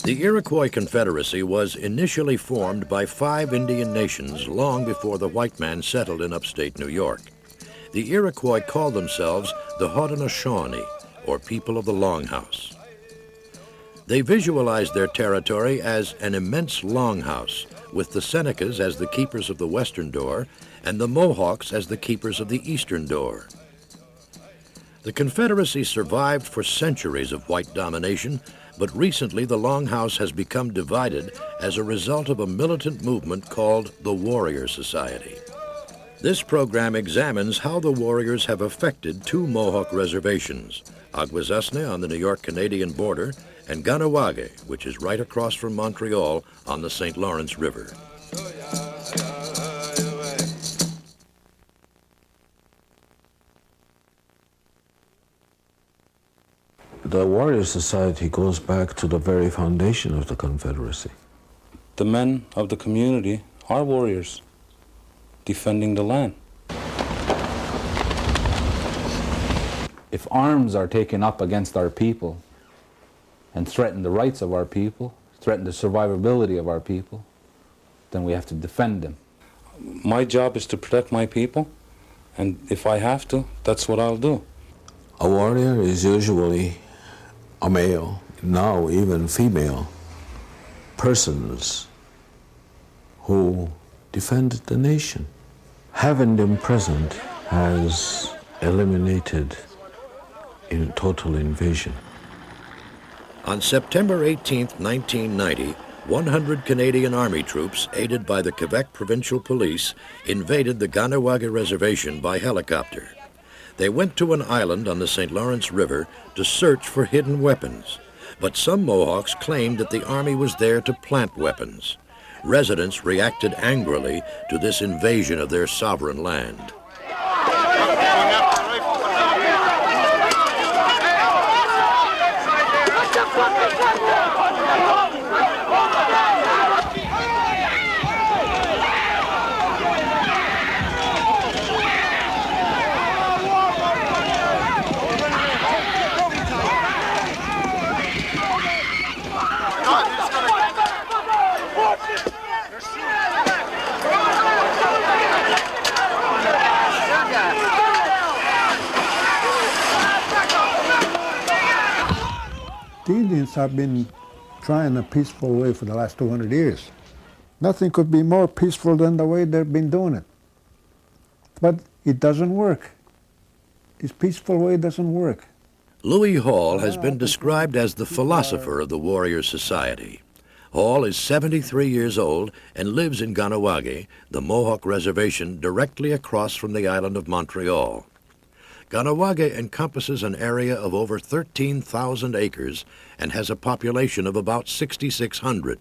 The Iroquois Confederacy was initially formed by 5 Indian nations long before the white man settled in upstate New York. The Iroquois called themselves the Haudenosaunee, or people of the Longhouse. They visualized their territory as an immense longhouse, with the Senecas as the keepers of the western door and the Mohawks as the keepers of the eastern door. The Confederacy survived for centuries of white domination, but recently the Longhouse has become divided as a result of a militant movement called the Warrior Society. This program examines how the warriors have affected 2 Mohawk reservations, Akwesasne on the New York-Canadian border and Ganawage, which is right across from Montreal on the St. Lawrence River. The Warrior Society goes back to the very foundation of the Confederacy. The men of the community are warriors, defending the land. If arms are taken up against our people and threaten the rights of our people, threaten the survivability of our people, then we have to defend them. My job is to protect my people, and if I have to, that's what I'll do. A warrior is usually a male, now even female, persons who defend the nation. Having them present has eliminated in total invasion. On September 18, 1990, 100 Canadian Army troops, aided by the Quebec Provincial Police, invaded the Ganawage Reservation by helicopter. They went to an island on the St. Lawrence River to search for hidden weapons, but some Mohawks claimed that the Army was there to plant weapons. Residents reacted angrily to this invasion of their sovereign land. The Indians have been trying a peaceful way for the last 200 years. Nothing could be more peaceful than the way they've been doing it. But it doesn't work. This peaceful way doesn't work. Louis Hall has been described as the philosopher of the Warrior Society. Hall is 73 years old and lives in Ganawage, the Mohawk reservation directly across from the island of Montreal. Ganawage encompasses an area of over 13,000 acres and has a population of about 6,600.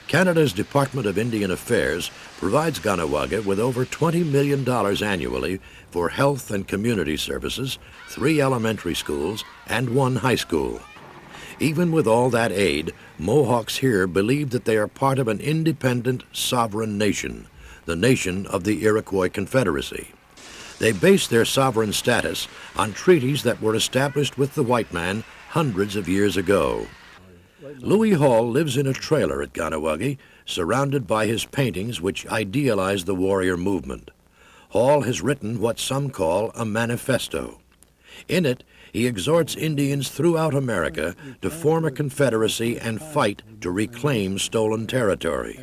Canada's Department of Indian Affairs provides Ganawage with over $20 million annually for health and community services, 3 elementary schools, and 1 high school. Even with all that aid, Mohawks here believe that they are part of an independent, sovereign nation, the nation of the Iroquois Confederacy. They base their sovereign status on treaties that were established with the white man hundreds of years ago. Louis Hall lives in a trailer at Ganawage, surrounded by his paintings which idealize the warrior movement. Hall has written what some call a manifesto. In it, he exhorts Indians throughout America to form a confederacy and fight to reclaim stolen territory.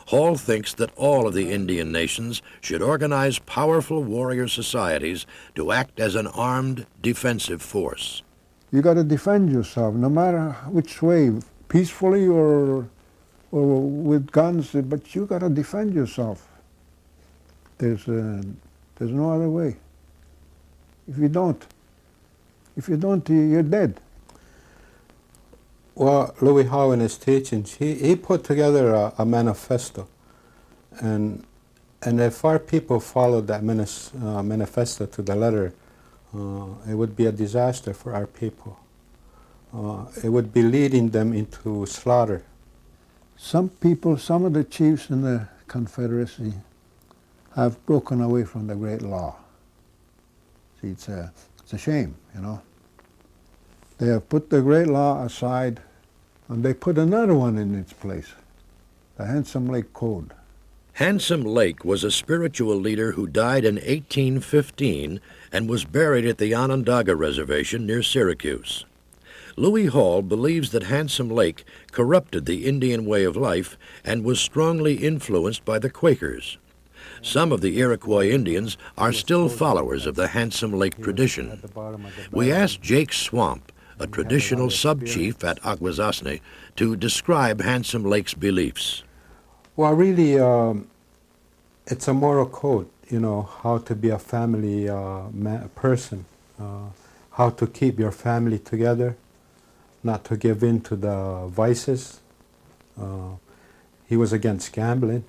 Hall thinks that all of the Indian nations should organize powerful warrior societies to act as an armed defensive force. You got to defend yourself, no matter which way, peacefully or with guns, but you got to defend yourself. There's no other way. If you don't, you're dead. Well, Louis Hall in his teachings, he put together a manifesto, and if our people followed that manifesto to the letter, it would be a disaster for our people. It would be leading them into slaughter. Some people, some of the chiefs in the Confederacy have broken away from the great law. See, it's a shame, you know. They have put the great law aside And they put another one in its place, the Handsome Lake Code. Handsome Lake was a spiritual leader who died in 1815 and was buried at the Onondaga Reservation near Syracuse. Louis Hall believes that Handsome Lake corrupted the Indian way of life and was strongly influenced by the Quakers. Some of the Iroquois Indians are still followers of the Handsome Lake tradition. We asked Jake Swamp, a traditional sub-chief at Akwesasne, to describe Handsome Lake's beliefs. Well, really, it's a moral code, you know, how to be a family person, how to keep your family together, not to give in to the vices. He was against gambling.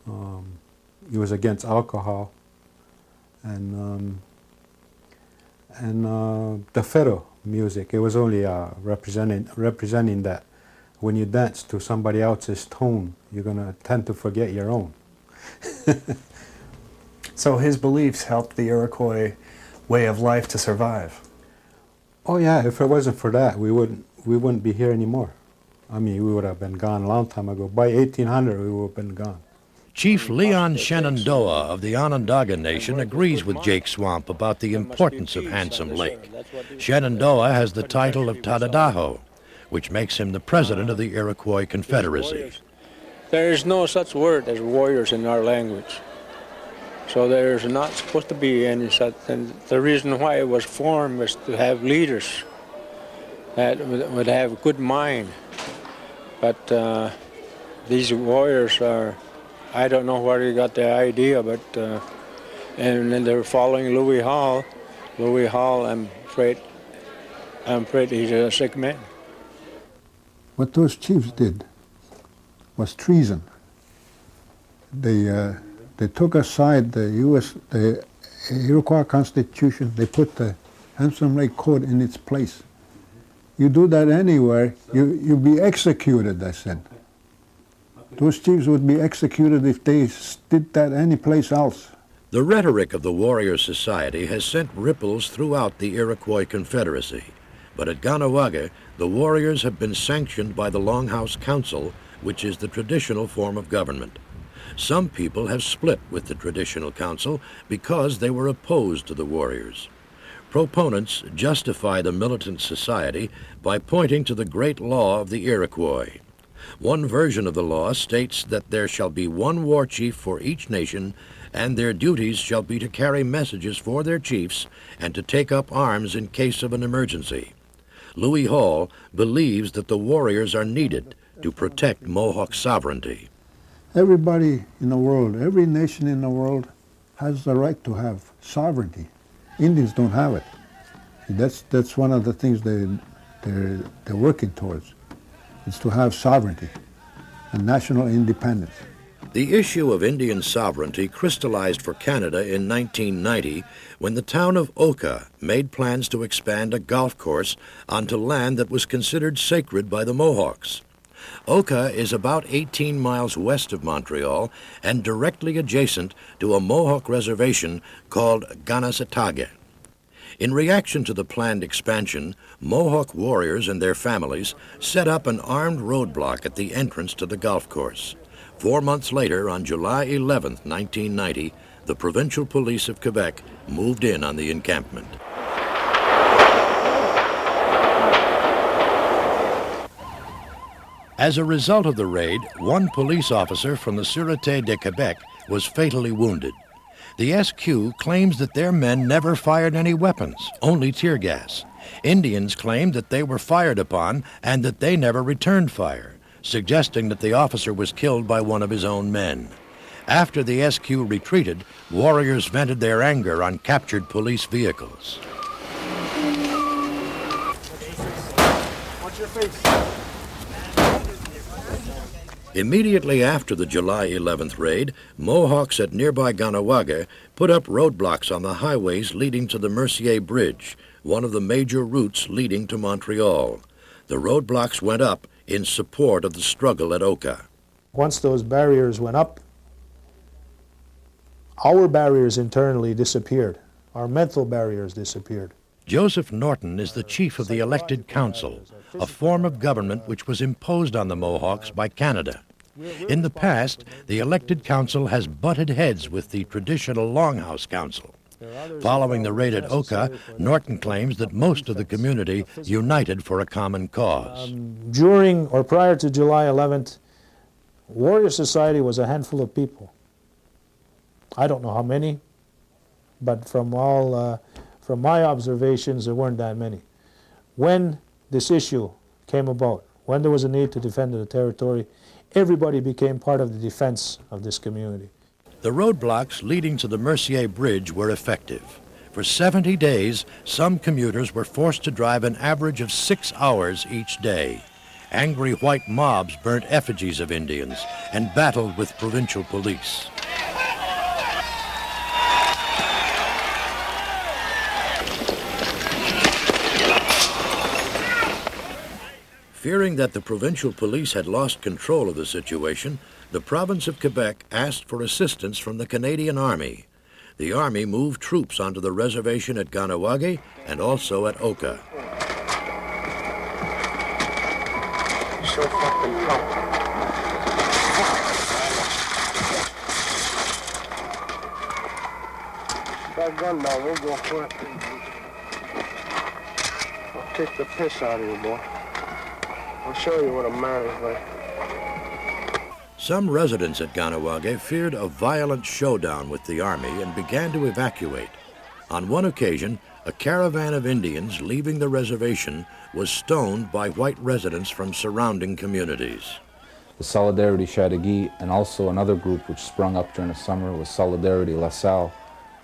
He was against alcohol. And the fiddle music, it was only representing that when you dance to somebody else's tone, you're going to tend to forget your own. So his beliefs helped the Iroquois way of life to survive. Oh yeah, if it wasn't for that, we wouldn't be here anymore. I mean, we would have been gone a long time ago. By 1800, we would have been gone. Chief Leon Shenandoah of the Onondaga Nation agrees with Jake Swamp about the importance of Handsome Lake. Shenandoah has the title of Tadadaho, which makes him the president of the Iroquois Confederacy. There is no such word as warriors in our language. So there's not supposed to be any such, and the reason why it was formed was to have leaders that would have a good mind. But these warriors are, I don't know where they got the idea, but, and then they're following Louis Hall. Louis Hall, I'm afraid he's a sick man. What those chiefs did was treason. They took aside the Iroquois Constitution. They put the Handsome Lake Code in its place. You do that anywhere, you'll be executed, I said. Those chiefs would be executed if they did that any place else. The rhetoric of the warrior society has sent ripples throughout the Iroquois Confederacy. But at Ganawaga, the warriors have been sanctioned by the Longhouse Council, which is the traditional form of government. Some people have split with the traditional council because they were opposed to the warriors. Proponents justify the militant society by pointing to the great law of the Iroquois. One version of the law states that there shall be one war chief for each nation, and their duties shall be to carry messages for their chiefs and to take up arms in case of an emergency. Louis Hall believes that the warriors are needed to protect Mohawk sovereignty. Everybody in the world, every nation in the world has the right to have sovereignty. Indians don't have it. That's one of the things they're working towards. It's to have sovereignty and national independence. The issue of Indian sovereignty crystallized for Canada in 1990 when the town of Oka made plans to expand a golf course onto land that was considered sacred by the Mohawks. Oka is about 18 miles west of Montreal and directly adjacent to a Mohawk reservation called Ganasatake. In reaction to the planned expansion, Mohawk warriors and their families set up an armed roadblock at the entrance to the golf course. 4 months later, on July 11, 1990, the provincial police of Quebec moved in on the encampment. As a result of the raid, one police officer from the Sûreté de Québec was fatally wounded. The SQ claims that their men never fired any weapons, only tear gas. Indians claimed that they were fired upon and that they never returned fire, suggesting that the officer was killed by one of his own men. After the SQ retreated, warriors vented their anger on captured police vehicles. Watch your face. Immediately after the July 11th raid, Mohawks at nearby Ganawaga put up roadblocks on the highways leading to the Mercier Bridge, one of the major routes leading to Montreal. The roadblocks went up in support of the struggle at Oka. Once those barriers went up, our barriers internally disappeared. Our mental barriers disappeared. Joseph Norton is the chief of the elected council. a form of government which was imposed on the Mohawks by Canada. In the past, the elected council has butted heads with the traditional Longhouse Council. Following the raid at Oka, Norton claims that most of the community united for a common cause. During or prior to July 11th, Warrior Society was a handful of people. I don't know how many, but from my observations, there weren't that many. When this issue came about, when there was a need to defend the territory, everybody became part of the defense of this community. The roadblocks leading to the Mercier Bridge were effective. For 70 days, some commuters were forced to drive an average of 6 hours each day. Angry white mobs burnt effigies of Indians and battled with provincial police. Fearing that the provincial police had lost control of the situation, the province of Quebec asked for assistance from the Canadian Army. The Army moved troops onto the reservation at Ganawagi and also at Oka. So fucking tough. That gun now, we'll go for it. I'll kick the piss out of you, boy. I'll show you what a man is like. Some residents at Ganawagi feared a violent showdown with the Army and began to evacuate. On one occasion, a caravan of Indians leaving the reservation was stoned by white residents from surrounding communities. The Solidarity Chateauguay and also another group which sprung up during the summer was Solidarity La Salle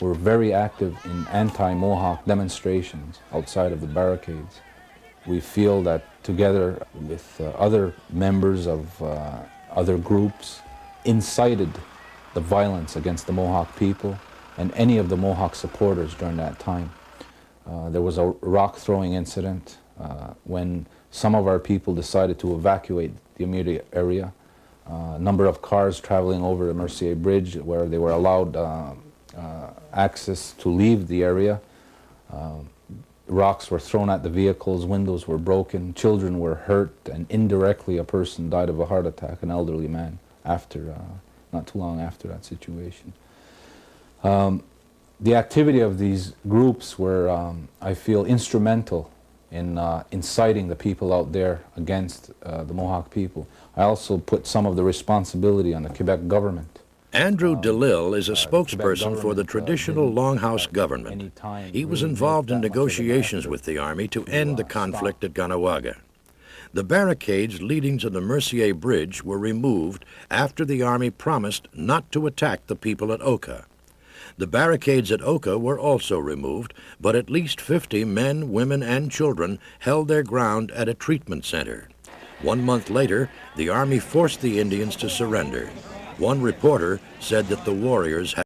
were very active in anti-Mohawk demonstrations outside of the barricades. We feel that together with other members of other groups incited the violence against the Mohawk people and any of the Mohawk supporters during that time. There was a rock-throwing incident when some of our people decided to evacuate the immediate area. A number of cars traveling over the Mercier Bridge where they were allowed access to leave the area. Rocks were thrown at the vehicles, windows were broken, children were hurt, and indirectly a person died of a heart attack, an elderly man, after, not too long after that situation. The activity of these groups were, I feel, instrumental in inciting the people out there against the Mohawk people. I also put some of the responsibility on the Quebec government. Andrew DeLille is a spokesperson for the traditional Longhouse government. He was involved in negotiations with the Army to end the conflict at Ganawagi. The barricades leading to the Mercier Bridge were removed after the Army promised not to attack the people at Oka. The barricades at Oka were also removed, but at least 50 men, women, and children held their ground at a treatment center. 1 month later, the Army forced the Indians to surrender. One reporter said that the warriors had